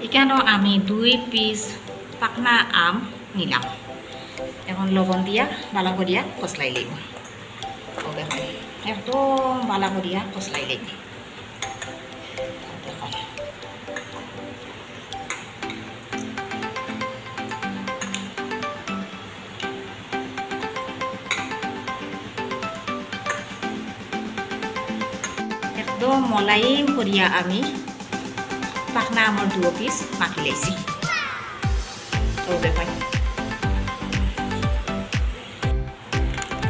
এখানেও আমি 2 পিস পাকনা আম নিলাম। এখন লবণ দিয়া বালা করিয়া কষলাই লইব। ও দেখুন একদম বালা করিয়া কষলাই লইব। দেখুন একদম মলাইম করিয়া আমি পাকনা আমৰ 2 পিস মাখি লাইছি। তো দেখুন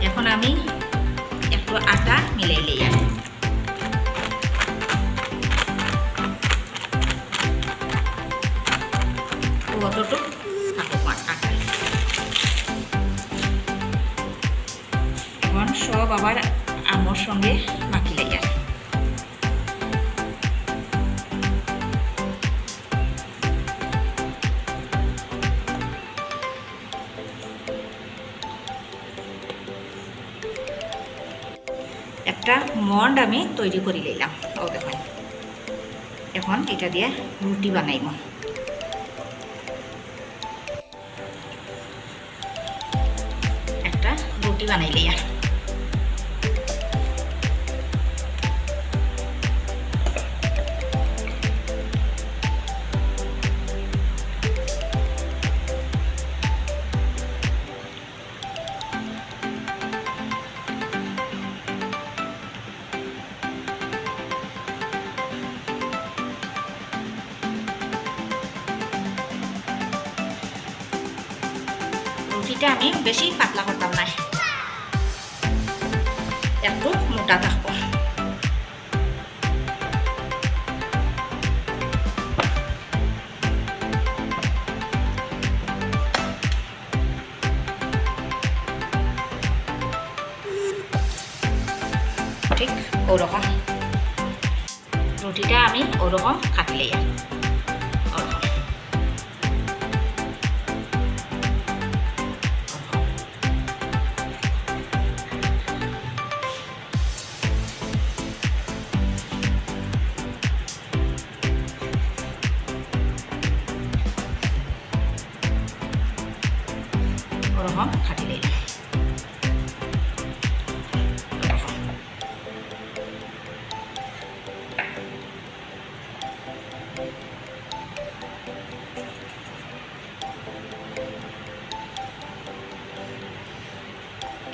এখন আমি একটু আটা মিলাই লইয়া অতটুকু থাকুক আটা। এখন সব আবার আমর সঙ্গে মাখি লইয়া একটা মন্ড আমি তৈরি করে লইলাম। ও দেখুন এখন এটা দিয়ে রুটি বানাইব। একটা রুটি বানাই লইয়া রুটিটা আমি বেশি পাতলা করতাম না, একটু মোটা থাকবো। ঠিক ওরকম রুটিটা আমি ওরকম কাটলে ওরকম খাটিলে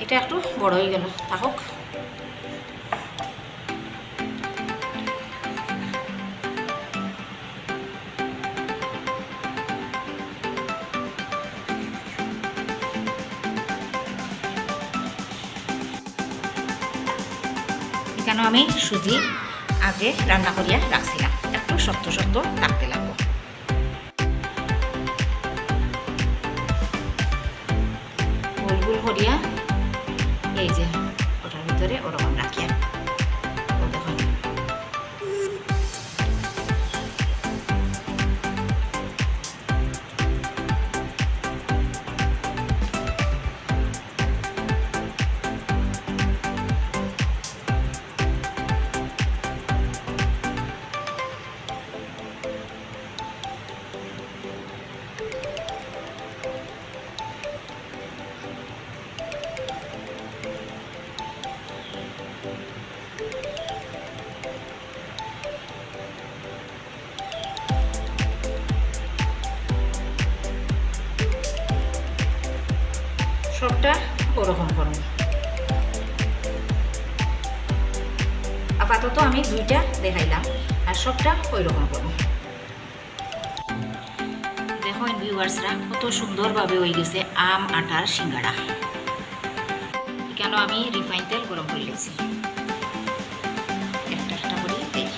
এটা একটু বড় হয়ে গেল, থাকুক। এখানে আমি সুজি আগে রান্না করিয়া রাখছিলাম, একটু শক্ত শক্ত রাখতে লাগবো। গোল গোল করিয়া এই যে ওটার ভিতরে ওরকম রাখিয়া দেখুন সবটা ওরকম করব। আপাতত আমি 2টা দেখাইলাম, আর সবটা ওই রকম করব। দেখুন ভিউয়ার্সরা কত সুন্দরভাবে হয়ে গেছে আম আটার সিঙ্গাড়া। কেন আমি রিফাইন তেল গরম করে নিয়েছি, একটা একটা করে দিই।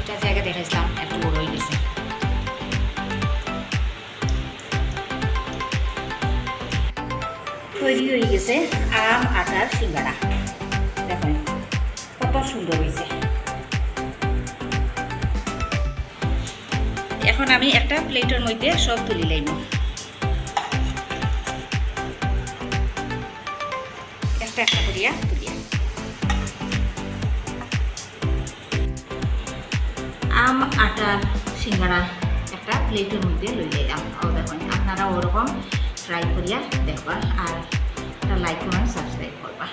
এটা জায়গা দেখাইছিলাম একটু বড় হয়ে গেছে। তৈরি হয়ে গেছে আম আটার সিঙ্গাড়া। দেখুন কত সুন্দর হয়েছে। এখন আমি একটা প্লেটের মধ্যে সব তুলি লাইব। একটা একটা করিয়া তুলিয়া আম আটার সিঙ্গারা একটা প্লেটের মধ্যে লই নিলাম। ও দেখুন আপনারা ওরকম ট্রাই করিয়া দেখবা আর একটা লাইক কমেন্ট সাবস্ক্রাইব করবা।